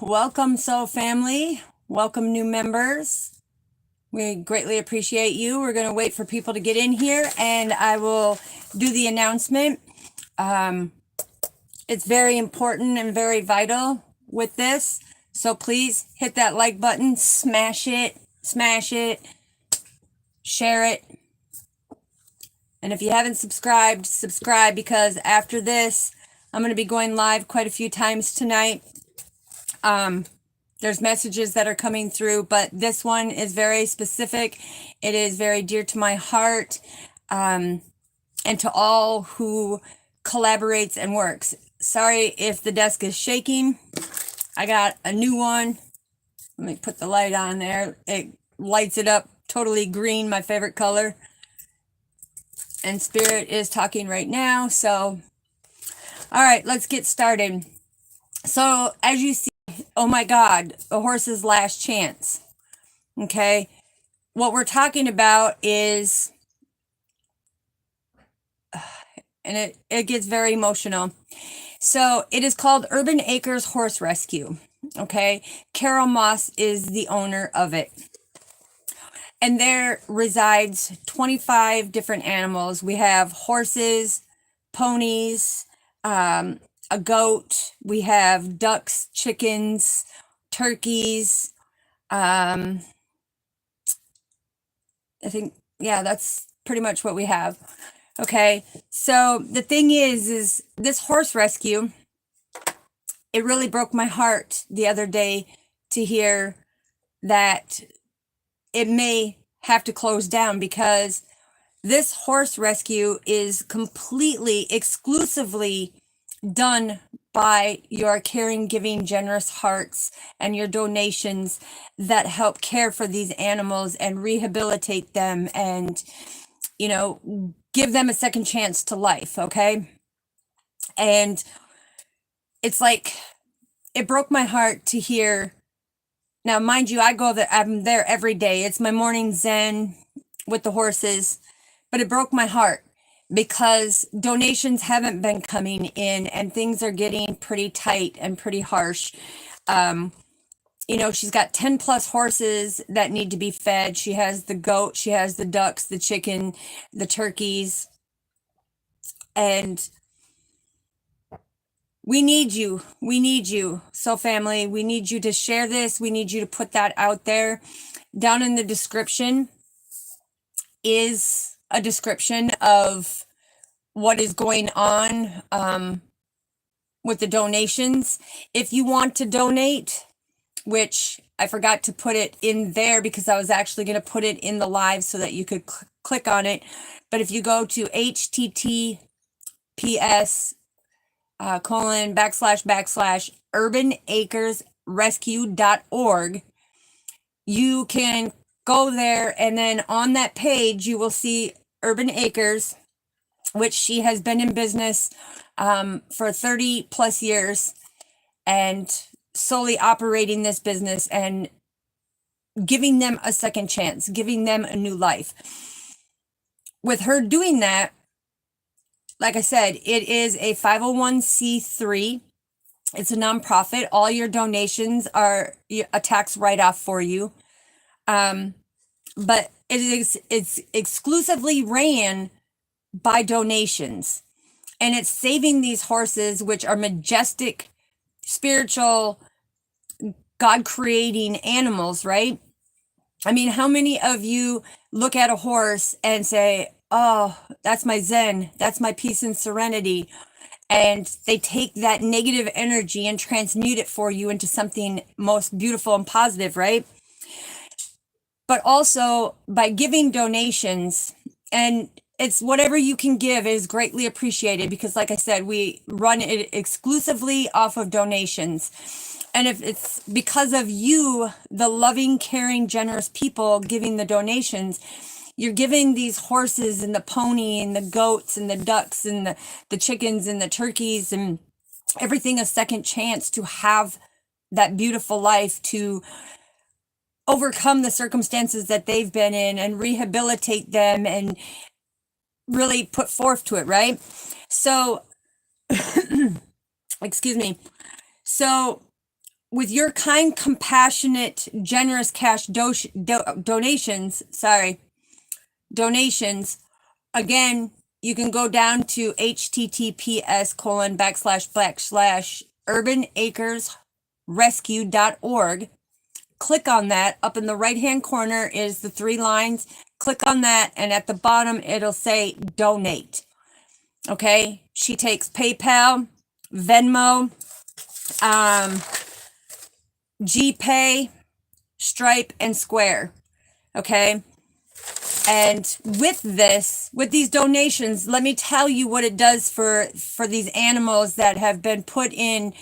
Welcome, Soul Family. Welcome, new members. We greatly appreciate you. We're going to wait for people to get in here and I will do the announcement. It's very important and very vital with this. So please hit that like button, smash it, share it. And if you haven't subscribed, subscribe, because after this, I'm going to be going live quite a few times tonight. There's messages that are coming through, but this one is very specific. It is very dear to my heart, and to all who collaborates and works. Sorry if the desk is shaking. I got a new one. Let me put the light on there. It lights it up totally green, my favorite color. And Spirit is talking right now. So, all right, let's get started. So as you see, oh my God, a horse's last chance. Okay. What we're talking about is, and it gets very emotional. So it is called Urban Acres Horse Rescue. Okay. Carol Moss is the owner of it. And there resides 25 different animals. We have horses, ponies, a goat. We have ducks, chickens, turkeys. I think, yeah, that's pretty much what we have. Okay. So the thing is this horse rescue, it really broke my heart the other day to hear that it may have to close down, because this horse rescue is completely, exclusively done by your caring, giving, generous hearts and your donations that help care for these animals and rehabilitate them and, you know, give them a second chance to life. Okay. And it's like, it broke my heart to hear. Now, mind you, I'm there every day. It's my morning zen with the horses, but it broke my heart because donations haven't been coming in and things are getting pretty tight and pretty harsh. You know, she's got 10 plus horses that need to be fed. She has the goat, she has the ducks, the chicken, the turkeys, and we need you. We need you. So family, we need you to share this. We need you to put that out there. Down in the description is a description of what is going on with the donations. If you want to donate, which I forgot to put it in there because I was actually going to put it in the live so that you could click on it. But if you go to https //urbanacresrescue.org, you can go there, and then on that page you will see Urban Acres, which she has been in business for 30 plus years and solely operating this business and giving them a second chance, giving them a new life. With her doing that, like I said, it is a 501c3. It's a nonprofit. All your donations are a tax write-off for you. But it's exclusively ran by donations. And it's saving these horses, which are majestic, spiritual, God-creating animals, right? I mean, how many of you look at a horse and say, oh, that's my zen, that's my peace and serenity, and they take that negative energy and transmute it for you into something most beautiful and positive, right? But also by giving donations, and it's whatever you can give is greatly appreciated, because like I said, we run it exclusively off of donations. And if it's because of you, the loving, caring, generous people giving the donations, you're giving these horses and the pony and the goats and the ducks and the chickens and the turkeys and everything a second chance to have that beautiful life, to overcome the circumstances that they've been in and rehabilitate them and really put forth to it, right? So, excuse me. So with your kind, compassionate, generous cash donations, donations, again, you can go down to https://urbanacresrescue.org. Click on that. Up in the right hand corner is the 3 lines. Click on that, and at the bottom it'll say donate. Okay, she takes PayPal, Venmo, GPay, Stripe, and Square. Okay, and with these donations, let me tell you what it does for these animals that have been put in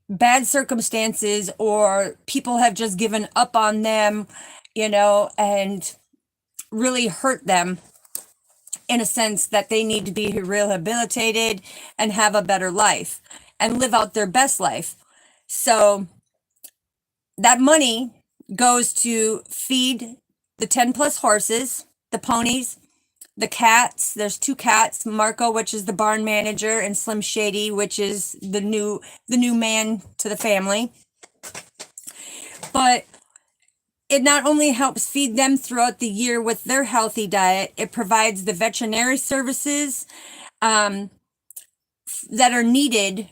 bad circumstances, or people have just given up on them, and really hurt them in a sense that they need to be rehabilitated and have a better life and live out their best life. So that money goes to feed the 10 plus horses, the ponies, the cats. There's 2 cats, Marco, which is the barn manager, and Slim Shady, which is the new man to the family. But it not only helps feed them throughout the year with their healthy diet, it provides the veterinary services that are needed,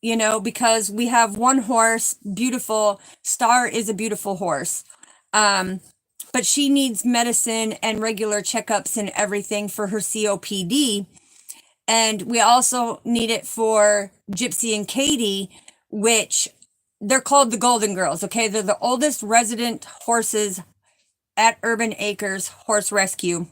because we have one horse, beautiful. Star is a beautiful horse. But she needs medicine and regular checkups and everything for her COPD. And we also need it for Gypsy and Katie, which they're called the Golden Girls. Okay, they're the oldest resident horses at Urban Acres Horse Rescue.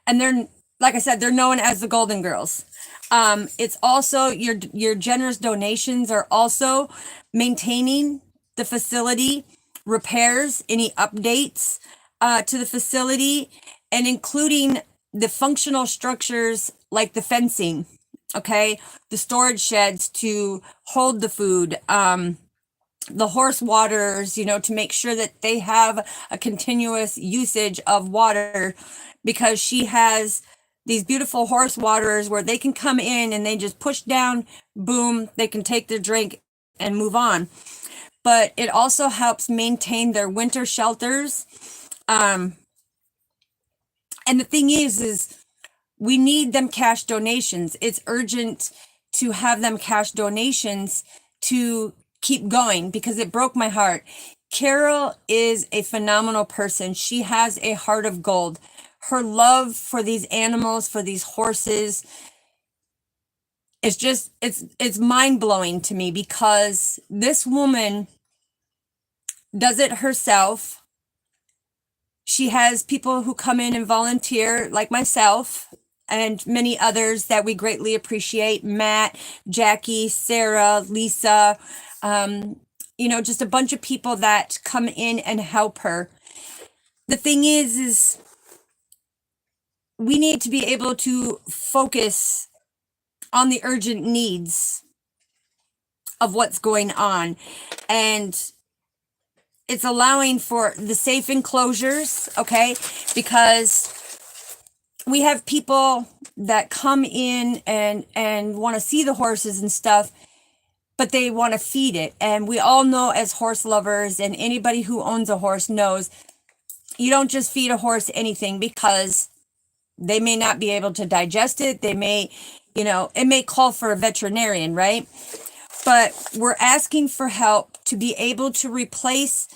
And they're, like I said, they're known as the Golden Girls. It's also your generous donations are also maintaining the facility, repairs, any updates to the facility, and including the functional structures like the fencing, okay, the storage sheds to hold the food, the horse waters, to make sure that they have a continuous usage of water, because she has these beautiful horse waterers where they can come in and they just push down, boom, they can take their drink and move on. But it also helps maintain their winter shelters. And the thing is we need them cash donations. It's urgent to have them cash donations to keep going, because it broke my heart. Carol is a phenomenal person. She has a heart of gold. Her love for these animals, for these horses, it's just, it's mind-blowing to me, because this woman does it herself. She has people who come in and volunteer, like myself and many others that we greatly appreciate. Matt, Jackie, Sarah, Lisa, just a bunch of people that come in and help her. The thing is we need to be able to focus on the urgent needs of what's going on. And it's allowing for the safe enclosures, okay? Because we have people that come in and want to see the horses and stuff, but they want to feed it. And we all know, as horse lovers, and anybody who owns a horse knows, you don't just feed a horse anything, because they may not be able to digest it. They may, it may call for a veterinarian, right? But we're asking for help to be able to replace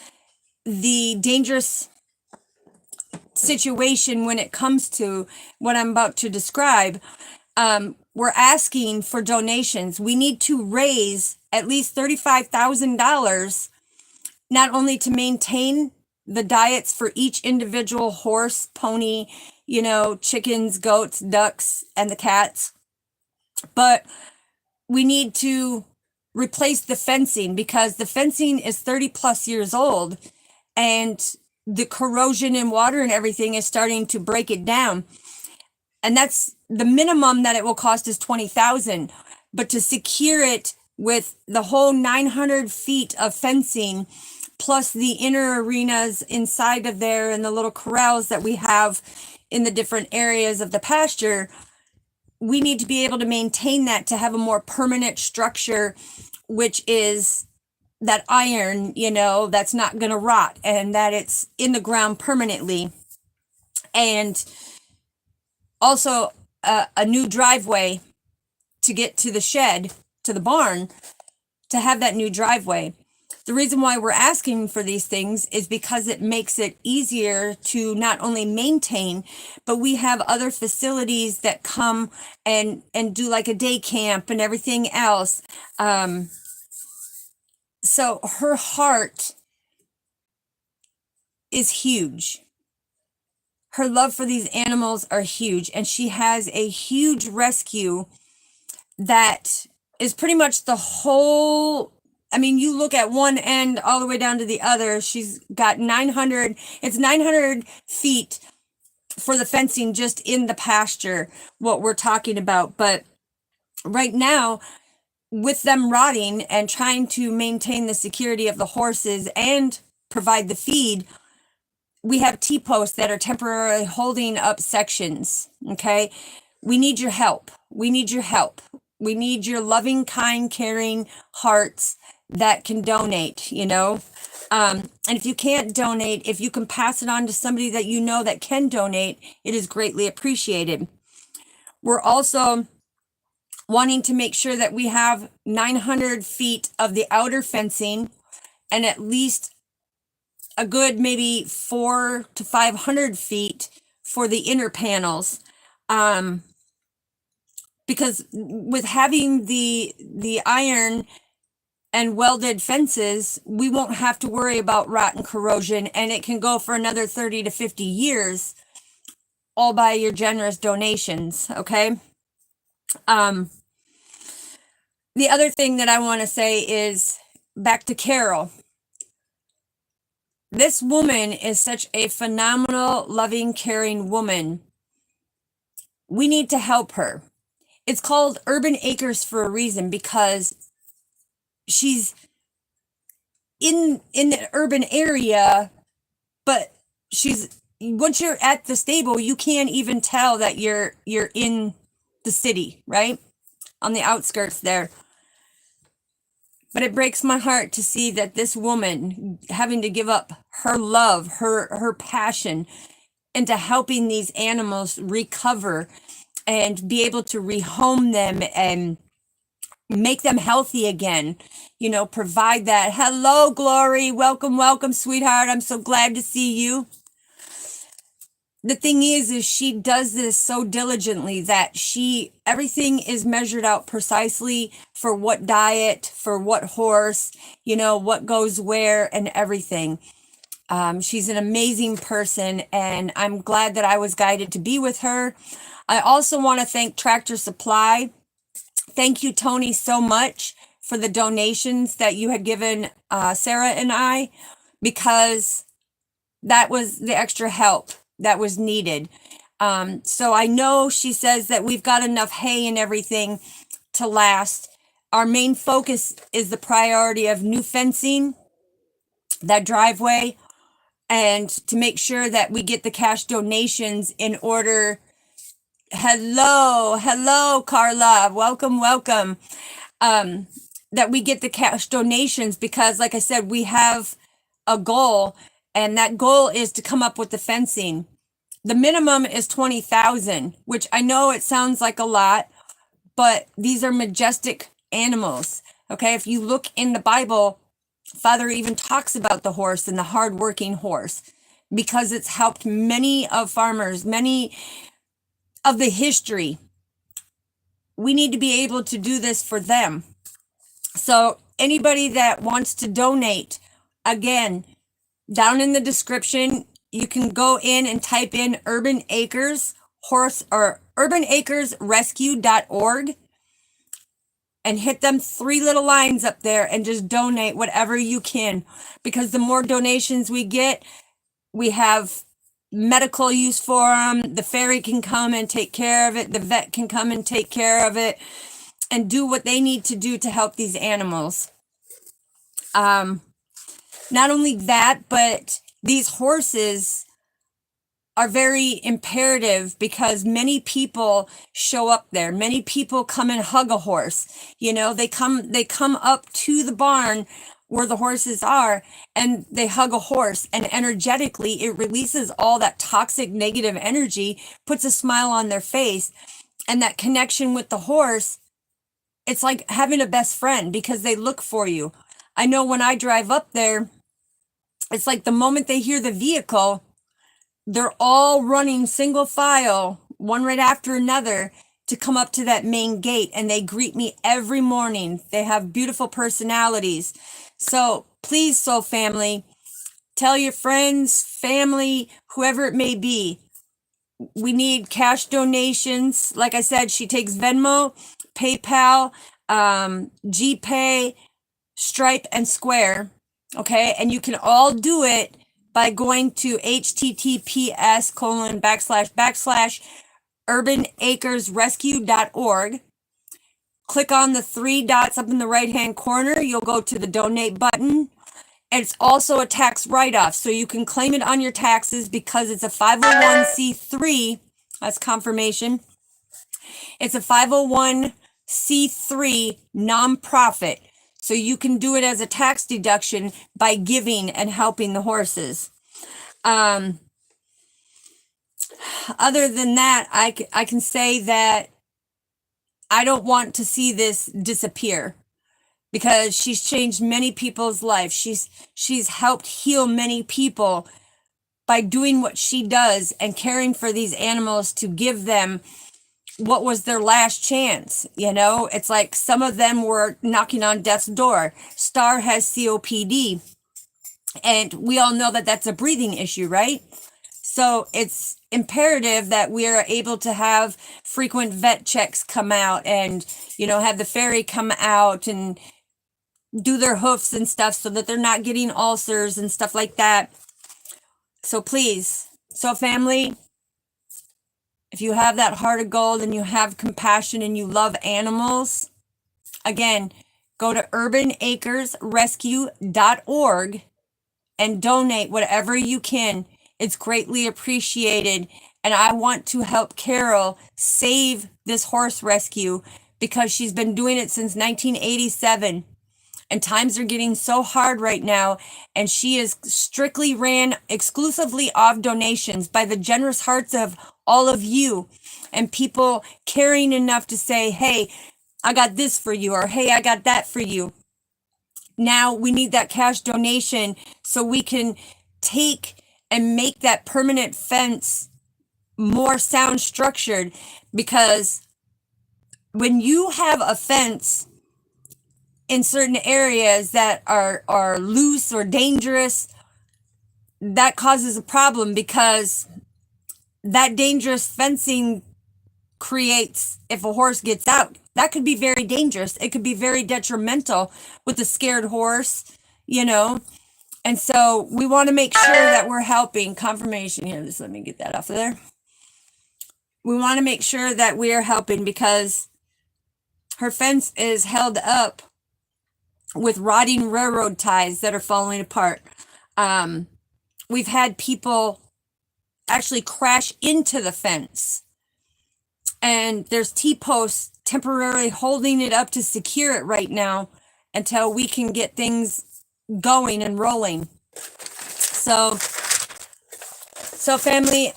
the dangerous situation when it comes to what I'm about to describe. We're asking for donations. We need to raise at least $35,000, not only to maintain the diets for each individual horse, pony, chickens, goats, ducks, and the cats, but we need to replace the fencing, because the fencing is 30 plus years old, and the corrosion in water and everything is starting to break it down. And that's the minimum that it will cost is $20,000. But to secure it with the whole 900 feet of fencing, plus the inner arenas inside of there and the little corrals that we have in the different areas of the pasture, we need to be able to maintain that to have a more permanent structure, which is that iron, that's not going to rot and that it's in the ground permanently. And also a new driveway to get to the shed, to the barn, to have that new driveway. The reason why we're asking for these things is because it makes it easier to not only maintain, but we have other facilities that come and do like a day camp and everything else. So her heart is huge. Her love for these animals are huge, and she has a huge rescue that is pretty much the whole. I mean, you look at one end all the way down to the other. She's got 900 feet for the fencing just in the pasture, what we're talking about. But right now, with them rotting and trying to maintain the security of the horses and provide the feed, we have T-posts that are temporarily holding up sections. Okay. We need your help. We need your help. We need your loving, kind, caring hearts that can donate, and if you can't donate, if you can pass it on to somebody that that can donate, it is greatly appreciated. We're also wanting to make sure that we have 900 feet of the outer fencing and at least a good maybe 400 to 500 feet for the inner panels. Because with having the iron and welded fences, we won't have to worry about rot and corrosion, and it can go for another 30 to 50 years, all by your generous donations, okay? The other thing that I want to say is back to Carol. This woman is such a phenomenal, loving, caring woman. We need to help her. It's called Urban Acres for a reason, because she's in the urban area, but once you're at the stable, you can't even tell that you're in the city, right? On the outskirts there. But it breaks my heart to see that this woman having to give up her love, her passion into helping these animals recover and be able to rehome them and make them healthy again, provide that. Hello, Glory. Welcome, sweetheart. I'm so glad to see you. The thing is she does this so diligently that everything is measured out precisely for what diet, for what horse, what goes where and everything. She's an amazing person, and I'm glad that I was guided to be with her. I also want to thank Tractor Supply. Thank you, Tony, so much for the donations that you had given Sarah and I, because that was the extra help that was needed. So I know she says that we've got enough hay and everything to last. Our main focus is the priority of new fencing, that driveway, and to make sure that we get the cash donations in order. Hello, Carla. Welcome. That we get the cash donations, because like I said, we have a goal, and that goal is to come up with the fencing. The minimum is 20,000, which I know it sounds like a lot, but these are majestic animals. Okay. If you look in the Bible, Father even talks about the horse and the hardworking horse, because it's helped many of farmers, many of the history. We need to be able to do this for them. So anybody that wants to donate, again, down in the description, you can go in and type in Urban Acres urbanacresrescue.org and hit them 3 little lines up there and just donate whatever you can, because the more donations we get, we have medical use for them. The ferry can come and take care of it. The vet can come and take care of it and do what they need to do to help these animals. Not only that, but these horses are very imperative, because many people show up there. Many people come and hug a horse. They come up to the barn where the horses are, and they hug a horse, and energetically it releases all that toxic negative energy, puts a smile on their face, and that connection with the horse, it's like having a best friend because they look for you. I know when I drive up there, it's like the moment they hear the vehicle, they're all running single file, one right after another, to come up to that main gate, and they greet me every morning. They have beautiful personalities. So please, soul family, tell your friends, family, whoever it may be. We need cash donations. Like I said, she takes Venmo, PayPal, GPay, Stripe, and Square. Okay, and you can all do it by going to https:// urbanacresrescue.org. Click on the 3 dots up in the right hand corner. You'll go to the donate button. It's also a tax write-off, so you can claim it on your taxes because it's a 501c3. That's confirmation. It's a 501c3 nonprofit, so you can do it as a tax deduction by giving and helping the horses. Other than that, I can say that I don't want to see this disappear, because she's changed many people's lives. She's helped heal many people by doing what she does and caring for these animals to give them what was their last chance. You know, it's like some of them were knocking on death's door. Star has COPD, and we all know that that's a breathing issue, right? So it's imperative that we are able to have frequent vet checks come out, and, you know, have the ferry come out and do their hoofs and stuff so that they're not getting ulcers and stuff like that. So please, so family, if you have that heart of gold and you have compassion and you love animals, again, go to urbanacresrescue.org and donate whatever you can. It's greatly appreciated. And I want to help Carol save this horse rescue, because she's been doing it since 1987. And times are getting so hard right now. And she is strictly ran exclusively off donations by the generous hearts of all of you, and people caring enough to say, hey, I got this for you, or hey, I got that for you. Now we need that cash donation so we can take and make that permanent fence more sound structured, because when you have a fence in certain areas that are loose or dangerous, that causes a problem, because that dangerous fencing creates, if a horse gets out, that could be very dangerous. It could be very detrimental with a scared horse, you know. And so we want to make sure that we're helping. Confirmation here. Just let me get that off of there. We want to make sure that we are helping, because her fence is held up with rotting railroad ties that are falling apart. We've had people actually crash into the fence, and there's T-posts temporarily holding it up to secure it right now until we can get things going and rolling. So family,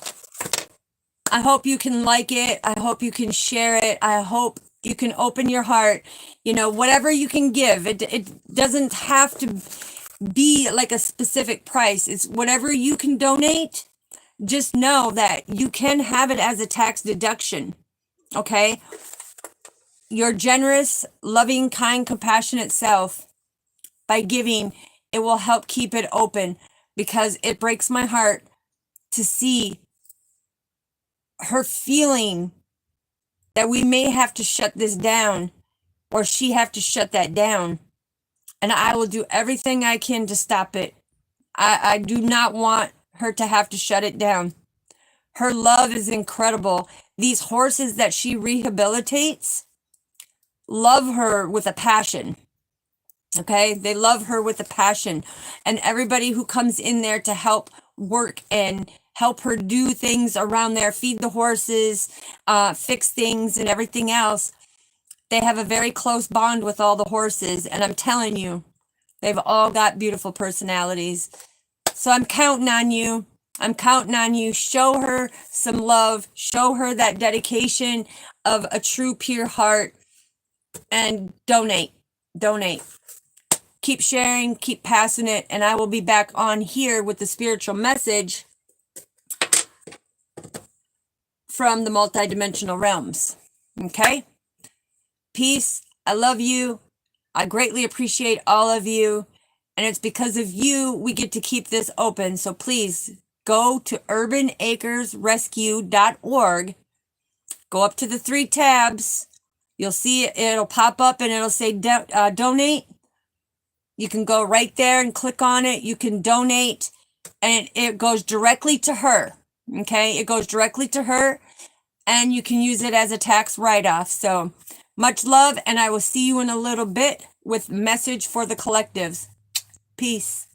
I hope you can like it. I hope you can share it. I hope you can open your heart, you know, whatever you can give. It doesn't have to be like a specific price. It's whatever you can donate. Just know that you can have it as a tax deduction. Okay? Your generous, loving, kind, compassionate self, by giving, it will help keep it open, because it breaks my heart to see her feeling that we may have to shut this down, or she have to shut that down. And I will do everything I can to stop it. I do not want her to have to shut it down. Her love is incredible. These horses that she rehabilitates love her with a passion. Okay? They love her with a passion. And everybody who comes in there to help work and help her do things around there, feed the horses, fix things and everything else, they have a very close bond with all the horses. And I'm telling you, They've all got beautiful personalities. So I'm counting on you. I'm counting on you. Show her some love. Show her that dedication of a true, pure heart. And donate. Donate. Keep sharing. Keep passing it. And I will be back on here with the spiritual message from the multidimensional realms. Okay? Peace. I love you. I greatly appreciate all of you. And it's because of you we get to keep this open. So please go to urbanacresrescue.org. Go up to the 3 tabs. You'll see it. It'll pop up and it'll say donate. You can go right there and click on it. You can donate. And it goes directly to her. Okay? It goes directly to her. And you can use it as a tax write-off. So much love. And I will see you in a little bit with message for the collectives. Peace.